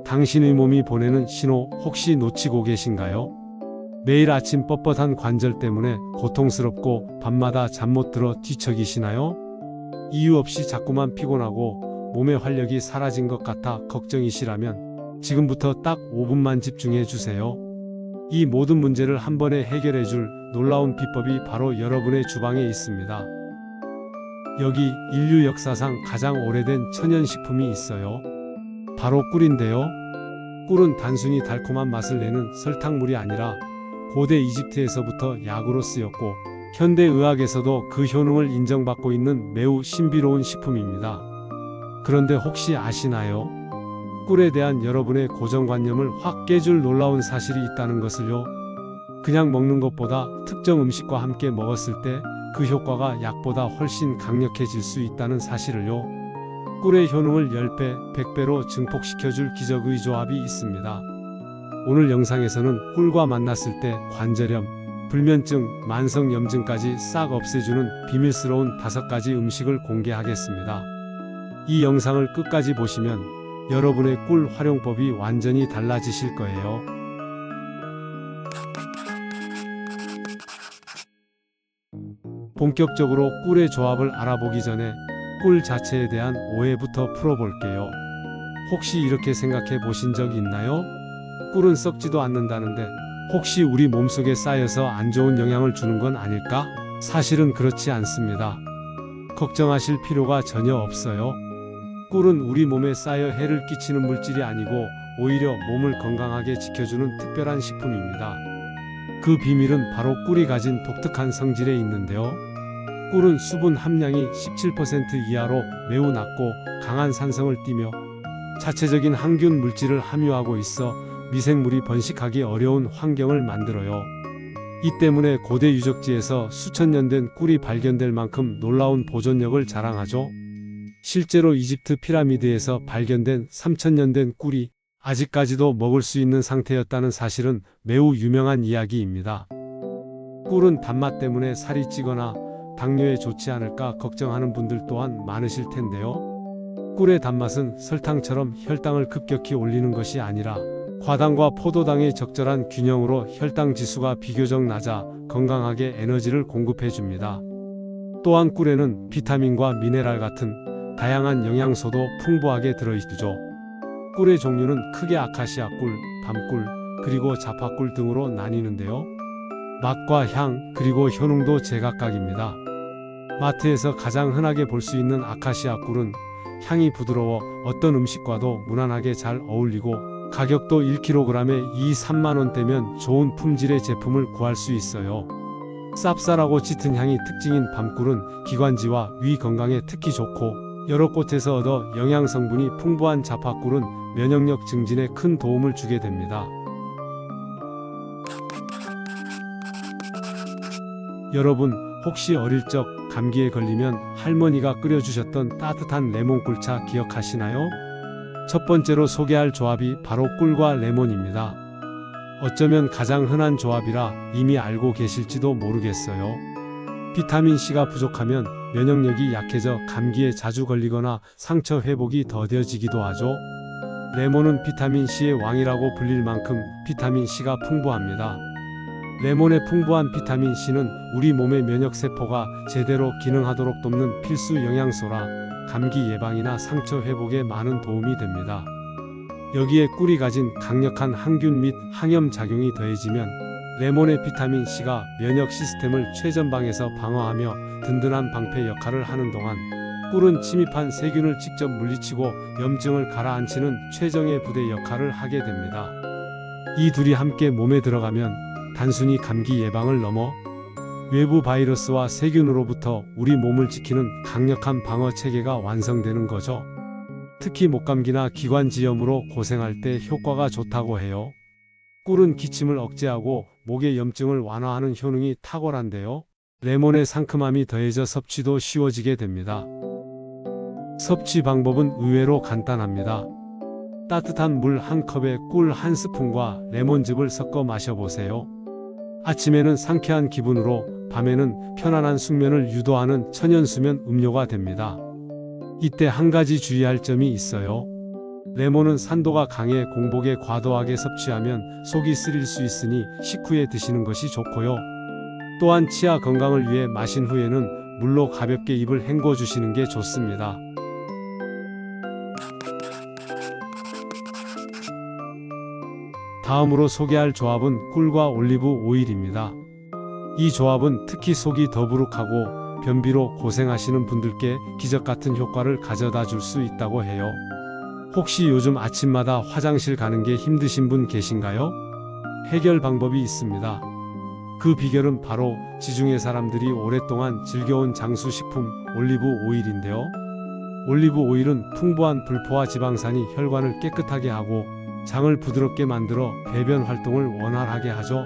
당신의 몸이 보내는 신호 혹시 놓치고 계신가요? 매일 아침 뻣뻣한 관절 때문에 고통스럽고 밤마다 잠 못 들어 뒤척이시나요? 이유 없이 자꾸만 피곤하고 몸의 활력이 사라진 것 같아 걱정이시라면 지금부터 딱 5분만 집중해 주세요. 이 모든 문제를 한 번에 해결해 줄 놀라운 비법이 바로 여러분의 주방에 있습니다. 여기 인류 역사상 가장 오래된 천연식품이 있어요. 바로 꿀인데요. 꿀은 단순히 달콤한 맛을 내는 설탕물이 아니라 고대 이집트에서부터 약으로 쓰였고 현대 의학에서도 그 효능을 인정받고 있는 매우 신비로운 식품입니다. 그런데 혹시 아시나요? 꿀에 대한 여러분의 고정관념을 확 깨줄 놀라운 사실이 있다는 것을요. 그냥 먹는 것보다 특정 음식과 함께 먹었을 때 그 효과가 약보다 훨씬 강력해질 수 있다는 사실을요. 꿀의 효능을 10배, 100배로 증폭시켜줄 기적의 조합이 있습니다. 오늘 영상에서는 꿀과 만났을 때 관절염, 불면증, 만성염증까지 싹 없애주는 비밀스러운 5가지 음식을 공개하겠습니다. 이 영상을 끝까지 보시면 여러분의 꿀 활용법이 완전히 달라지실 거예요. 본격적으로 꿀의 조합을 알아보기 전에 꿀 자체에 대한 오해부터 풀어볼게요. 혹시 이렇게 생각해 보신 적 있나요? 꿀은 썩지도 않는다는데 혹시 우리 몸속에 쌓여서 안 좋은 영향을 주는 건 아닐까? 사실은 그렇지 않습니다. 걱정하실 필요가 전혀 없어요. 꿀은 우리 몸에 쌓여 해를 끼치는 물질이 아니고 오히려 몸을 건강하게 지켜주는 특별한 식품입니다. 그 비밀은 바로 꿀이 가진 독특한 성질에 있는데요. 꿀은 수분 함량이 17% 이하로 매우 낮고 강한 산성을 띠며 자체적인 항균 물질을 함유하고 있어 미생물이 번식하기 어려운 환경을 만들어요. 이 때문에 고대 유적지에서 수천 년 된 꿀이 발견될 만큼 놀라운 보존력을 자랑하죠. 실제로 이집트 피라미드에서 발견된 3000년 된 꿀이 아직까지도 먹을 수 있는 상태였다는 사실은 매우 유명한 이야기입니다. 꿀은 단맛 때문에 살이 찌거나 당뇨에 좋지 않을까 걱정하는 분들 또한 많으실 텐데요. 꿀의 단맛은 설탕처럼 혈당을 급격히 올리는 것이 아니라 과당과 포도당의 적절한 균형으로 혈당 지수가 비교적 낮아 건강하게 에너지를 공급해 줍니다. 또한 꿀에는 비타민과 미네랄 같은 다양한 영양소도 풍부하게 들어있죠. 꿀의 종류는 크게 아카시아 꿀, 밤꿀, 그리고 자파꿀 등으로 나뉘는데요. 맛과 향, 그리고 효능도 제각각입니다. 마트에서 가장 흔하게 볼 수 있는 아카시아 꿀은 향이 부드러워 어떤 음식과도 무난하게 잘 어울리고 가격도 1kg에 2~3만원대면 좋은 품질의 제품을 구할 수 있어요. 쌉쌀하고 짙은 향이 특징인 밤꿀은 기관지와 위 건강에 특히 좋고 여러 곳에서 얻어 영양 성분이 풍부한 자파꿀은 면역력 증진에 큰 도움을 주게 됩니다. 여러분, 혹시 어릴 적 감기에 걸리면 할머니가 끓여주셨던 따뜻한 레몬꿀차 기억하시나요? 첫 번째로 소개할 조합이 바로 꿀과 레몬입니다. 어쩌면 가장 흔한 조합이라 이미 알고 계실지도 모르겠어요. 비타민C가 부족하면 면역력이 약해져 감기에 자주 걸리거나 상처 회복이 더뎌지기도 하죠. 레몬은 비타민C의 왕이라고 불릴 만큼 비타민C가 풍부합니다. 레몬의 풍부한 비타민C는 우리 몸의 면역세포가 제대로 기능하도록 돕는 필수 영양소라 감기 예방이나 상처 회복에 많은 도움이 됩니다. 여기에 꿀이 가진 강력한 항균 및 항염 작용이 더해지면 레몬의 비타민C가 면역 시스템을 최전방에서 방어하며 든든한 방패 역할을 하는 동안 꿀은 침입한 세균을 직접 물리치고 염증을 가라앉히는 최정예 부대 역할을 하게 됩니다. 이 둘이 함께 몸에 들어가면 단순히 감기 예방을 넘어 외부 바이러스와 세균으로부터 우리 몸을 지키는 강력한 방어 체계가 완성되는 거죠. 특히 목감기나 기관지염으로 고생할 때 효과가 좋다고 해요. 꿀은 기침을 억제하고 목의 염증을 완화하는 효능이 탁월한데요. 레몬의 상큼함이 더해져 섭취도 쉬워지게 됩니다. 섭취 방법은 의외로 간단합니다. 따뜻한 물 1컵에 꿀 1스푼과 레몬즙을 섞어 마셔보세요. 아침에는 상쾌한 기분으로, 밤에는 편안한 숙면을 유도하는 천연수면 음료가 됩니다. 이때 한 가지 주의할 점이 있어요. 레몬은 산도가 강해 공복에 과도하게 섭취하면 속이 쓰릴 수 있으니 식후에 드시는 것이 좋고요. 또한 치아 건강을 위해 마신 후에는 물로 가볍게 입을 헹궈 주시는 게 좋습니다. 다음으로 소개할 조합은 꿀과 올리브 오일입니다. 이 조합은 특히 속이 더부룩하고 변비로 고생하시는 분들께 기적 같은 효과를 가져다 줄 수 있다고 해요. 혹시 요즘 아침마다 화장실 가는 게 힘드신 분 계신가요? 해결 방법이 있습니다. 그 비결은 바로 지중해 사람들이 오랫동안 즐겨온 장수식품 올리브 오일인데요. 올리브 오일은 풍부한 불포화 지방산이 혈관을 깨끗하게 하고 장을 부드럽게 만들어 배변 활동을 원활하게 하죠.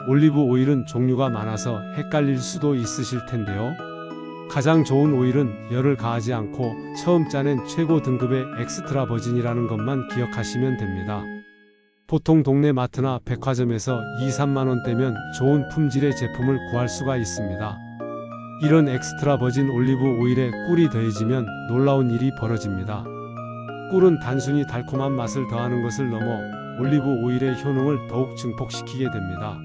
올리브 오일은 종류가 많아서 헷갈릴 수도 있으실 텐데요. 가장 좋은 오일은 열을 가하지 않고 처음 짜낸 최고 등급의 엑스트라 버진이라는 것만 기억하시면 됩니다. 보통 동네 마트나 백화점에서 2~3만 원대면 좋은 품질의 제품을 구할 수가 있습니다. 이런 엑스트라 버진 올리브 오일에 꿀이 더해지면 놀라운 일이 벌어집니다. 꿀은 단순히 달콤한 맛을 더하는 것을 넘어 올리브 오일의 효능을 더욱 증폭시키게 됩니다.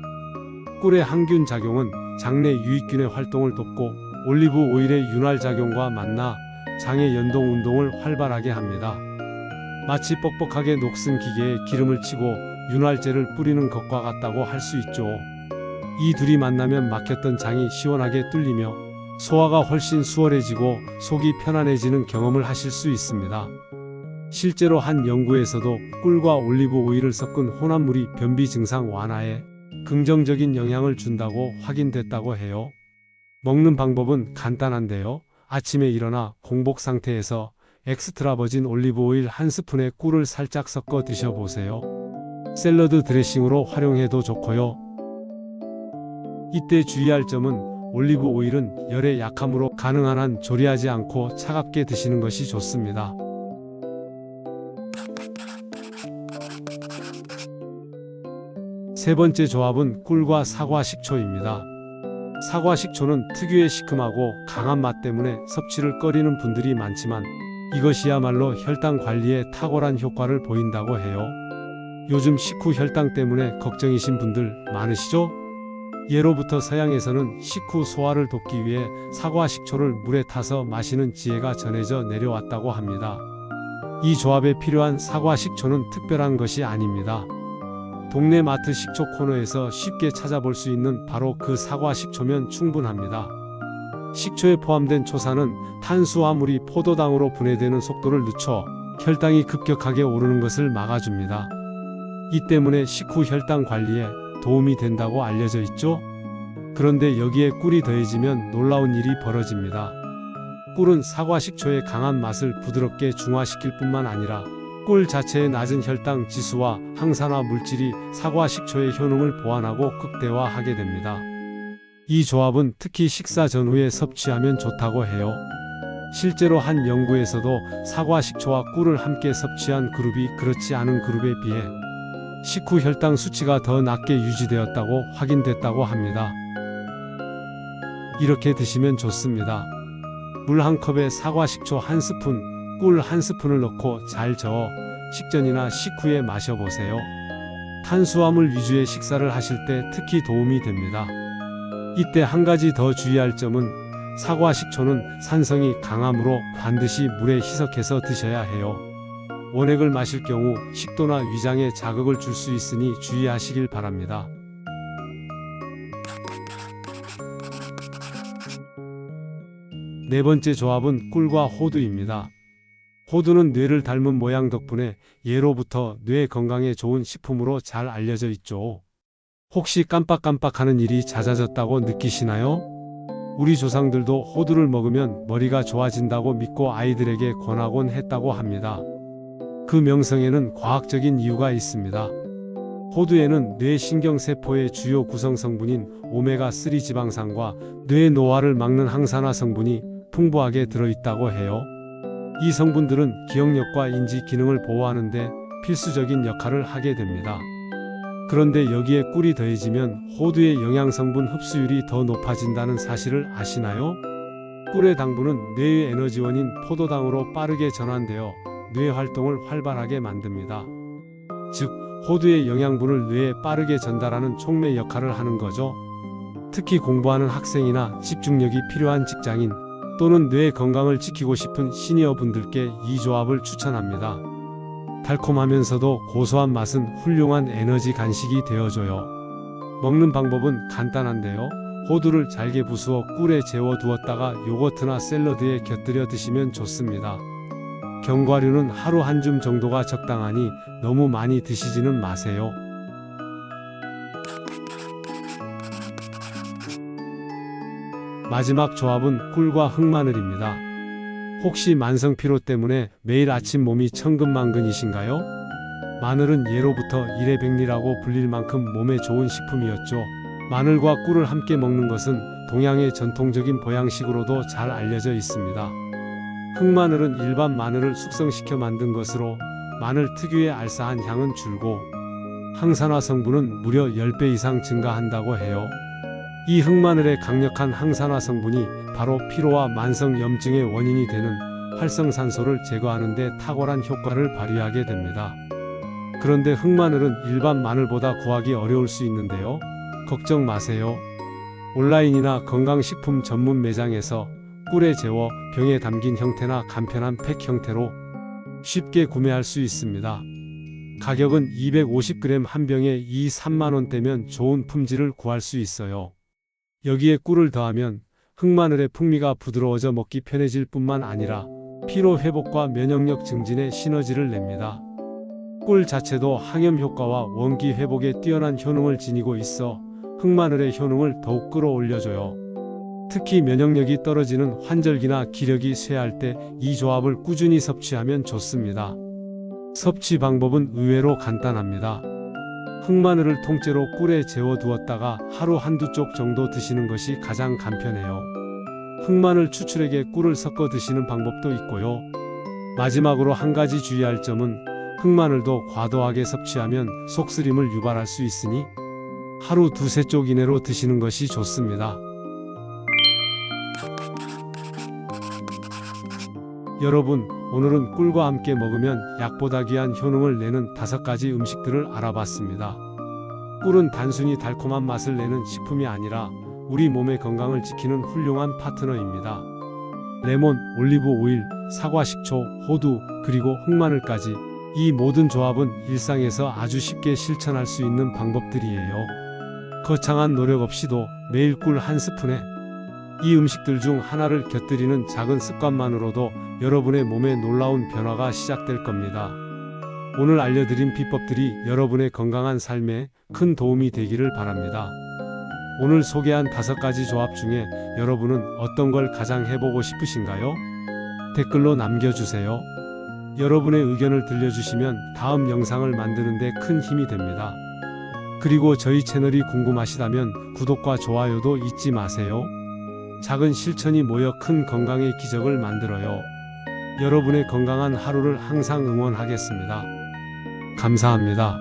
꿀의 항균 작용은 장내 유익균의 활동을 돕고 올리브 오일의 윤활 작용과 만나 장의 연동 운동을 활발하게 합니다. 마치 뻑뻑하게 녹슨 기계에 기름을 치고 윤활제를 뿌리는 것과 같다고 할 수 있죠. 이 둘이 만나면 막혔던 장이 시원하게 뚫리며 소화가 훨씬 수월해지고 속이 편안해지는 경험을 하실 수 있습니다. 실제로 한 연구에서도 꿀과 올리브 오일을 섞은 혼합물이 변비 증상 완화에 긍정적인 영향을 준다고 확인됐다고 해요. 먹는 방법은 간단한데요. 아침에 일어나 공복 상태에서 엑스트라 버진 올리브 오일 1스푼에 꿀을 살짝 섞어 드셔보세요. 샐러드 드레싱으로 활용해도 좋고요. 이때 주의할 점은 올리브 오일은 열에 약하므로 가능한 한 조리하지 않고 차갑게 드시는 것이 좋습니다. 세 번째 조합은 꿀과 사과 식초입니다. 사과 식초는 특유의 시큼하고 강한 맛 때문에 섭취를 꺼리는 분들이 많지만 이것이야말로 혈당 관리에 탁월한 효과를 보인다고 해요. 요즘 식후 혈당 때문에 걱정이신 분들 많으시죠? 예로부터 서양에서는 식후 소화를 돕기 위해 사과 식초를 물에 타서 마시는 지혜가 전해져 내려왔다고 합니다. 이 조합에 필요한 사과 식초는 특별한 것이 아닙니다. 동네 마트 식초 코너에서 쉽게 찾아볼 수 있는 바로 그 사과 식초면 충분합니다. 식초에 포함된 초산은 탄수화물이 포도당으로 분해되는 속도를 늦춰 혈당이 급격하게 오르는 것을 막아줍니다. 이 때문에 식후 혈당 관리에 도움이 된다고 알려져 있죠. 그런데 여기에 꿀이 더해지면 놀라운 일이 벌어집니다. 꿀은 사과 식초의 강한 맛을 부드럽게 중화시킬 뿐만 아니라 꿀 자체의 낮은 혈당 지수와 항산화 물질이 사과 식초의 효능을 보완하고 극대화하게 됩니다. 이 조합은 특히 식사 전후에 섭취하면 좋다고 해요. 실제로 한 연구에서도 사과 식초와 꿀을 함께 섭취한 그룹이 그렇지 않은 그룹에 비해 식후 혈당 수치가 더 낮게 유지되었다고 확인됐다고 합니다. 이렇게 드시면 좋습니다. 물 1컵에 사과 식초 1스푼, 꿀 1스푼을 넣고 잘 저어 식전이나 식후에 마셔보세요. 탄수화물 위주의 식사를 하실 때 특히 도움이 됩니다. 이때 한 가지 더 주의할 점은 사과 식초는 산성이 강하므로 반드시 물에 희석해서 드셔야 해요. 원액을 마실 경우 식도나 위장에 자극을 줄 수 있으니 주의하시길 바랍니다. 네 번째 조합은 꿀과 호두입니다. 호두는 뇌를 닮은 모양 덕분에 예로부터 뇌 건강에 좋은 식품으로 잘 알려져 있죠. 혹시 깜빡깜빡하는 일이 잦아졌다고 느끼시나요? 우리 조상들도 호두를 먹으면 머리가 좋아진다고 믿고 아이들에게 권하곤 했다고 합니다. 그 명성에는 과학적인 이유가 있습니다. 호두에는 뇌신경세포의 주요 구성 성분인 오메가3 지방산과 뇌 노화를 막는 항산화 성분이 풍부하게 들어있다고 해요. 이 성분들은 기억력과 인지 기능을 보호하는 데 필수적인 역할을 하게 됩니다. 그런데 여기에 꿀이 더해지면 호두의 영양성분 흡수율이 더 높아진다는 사실을 아시나요? 꿀의 당분은 뇌의 에너지원인 포도당으로 빠르게 전환되어 뇌 활동을 활발하게 만듭니다. 즉, 호두의 영양분을 뇌에 빠르게 전달하는 촉매 역할을 하는 거죠. 특히 공부하는 학생이나 집중력이 필요한 직장인 또는 뇌 건강을 지키고 싶은 시니어분들께 이 조합을 추천합니다. 달콤하면서도 고소한 맛은 훌륭한 에너지 간식이 되어줘요. 먹는 방법은 간단한데요. 호두를 잘게 부수어 꿀에 재워 두었다가 요거트나 샐러드에 곁들여 드시면 좋습니다. 견과류는 하루 한 줌 정도가 적당하니 너무 많이 드시지는 마세요. 마지막 조합은 꿀과 흑마늘입니다. 혹시 만성 피로 때문에 매일 아침 몸이 천근만근이신가요? 마늘은 예로부터 일해백리라고 불릴 만큼 몸에 좋은 식품이었죠. 마늘과 꿀을 함께 먹는 것은 동양의 전통적인 보양식으로도 잘 알려져 있습니다. 흑마늘은 일반 마늘을 숙성시켜 만든 것으로 마늘 특유의 알싸한 향은 줄고 항산화 성분은 무려 10배 이상 증가한다고 해요. 이 흑마늘의 강력한 항산화 성분이 바로 피로와 만성 염증의 원인이 되는 활성산소를 제거하는 데 탁월한 효과를 발휘하게 됩니다. 그런데 흑마늘은 일반 마늘보다 구하기 어려울 수 있는데요. 걱정 마세요. 온라인이나 건강식품 전문 매장에서 꿀에 재워 병에 담긴 형태나 간편한 팩 형태로 쉽게 구매할 수 있습니다. 가격은 250g 한 병에 3만원대면 좋은 품질을 구할 수 있어요. 여기에 꿀을 더하면 흑마늘의 풍미가 부드러워져 먹기 편해질 뿐만 아니라 피로 회복과 면역력 증진에 시너지를 냅니다. 꿀 자체도 항염 효과와 원기 회복에 뛰어난 효능을 지니고 있어 흑마늘의 효능을 더욱 끌어올려줘요. 특히 면역력이 떨어지는 환절기나 기력이 쇠할 때 이 조합을 꾸준히 섭취하면 좋습니다. 섭취 방법은 의외로 간단합니다. 흑마늘을 통째로 꿀에 재워 두었다가 하루 한두 쪽 정도 드시는 것이 가장 간편해요. 흑마늘 추출액에 꿀을 섞어 드시는 방법도 있고요. 마지막으로 한 가지 주의할 점은 흑마늘도 과도하게 섭취하면 속쓰림을 유발할 수 있으니 하루 두세 쪽 이내로 드시는 것이 좋습니다. 여러분, 오늘은 꿀과 함께 먹으면 약보다 귀한 효능을 내는 5가지 음식들을 알아봤습니다. 꿀은 단순히 달콤한 맛을 내는 식품이 아니라 우리 몸의 건강을 지키는 훌륭한 파트너입니다. 레몬, 올리브 오일, 사과 식초, 호두, 그리고 흑마늘까지 이 모든 조합은 일상에서 아주 쉽게 실천할 수 있는 방법들이에요. 거창한 노력 없이도 매일 꿀 한 스푼에 이 음식들 중 하나를 곁들이는 작은 습관만으로도 여러분의 몸에 놀라운 변화가 시작될 겁니다. 오늘 알려드린 비법들이 여러분의 건강한 삶에 큰 도움이 되기를 바랍니다. 오늘 소개한 5가지 조합 중에 여러분은 어떤 걸 가장 해보고 싶으신가요? 댓글로 남겨주세요. 여러분의 의견을 들려주시면 다음 영상을 만드는 데 큰 힘이 됩니다. 그리고 저희 채널이 궁금하시다면 구독과 좋아요도 잊지 마세요. 작은 실천이 모여 큰 건강의 기적을 만들어요. 여러분의 건강한 하루를 항상 응원하겠습니다. 감사합니다.